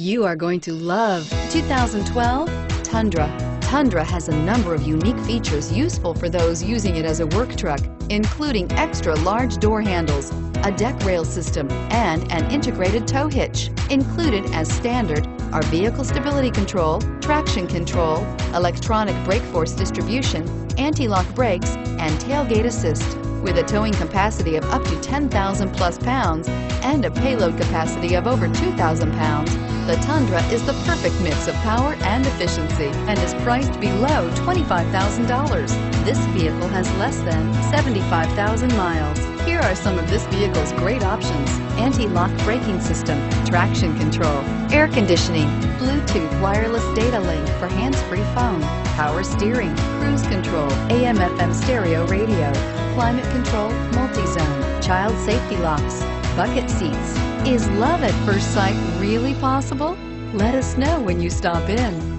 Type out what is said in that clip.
You are going to love 2012 Tundra. Tundra has a number of unique features useful for those using it as a work truck, including extra large door handles, a deck rail system, and an integrated tow hitch. Included as standard are vehicle stability control, traction control, electronic brake force distribution, anti-lock brakes, and tailgate assist. With a towing capacity of up to 10,000 plus pounds and a payload capacity of over 2,000 pounds, the Tundra is the perfect mix of power and efficiency and is priced below $25,000. This vehicle has less than 75,000 miles. Here are some of this vehicle's great options: anti-lock braking system, traction control, air conditioning, Bluetooth wireless data link for hands-free phone, power steering, cruise control, AM/FM stereo radio, climate control, multi-zone, child safety locks, bucket seats. Is love at first sight really possible? Let us know when you stop in.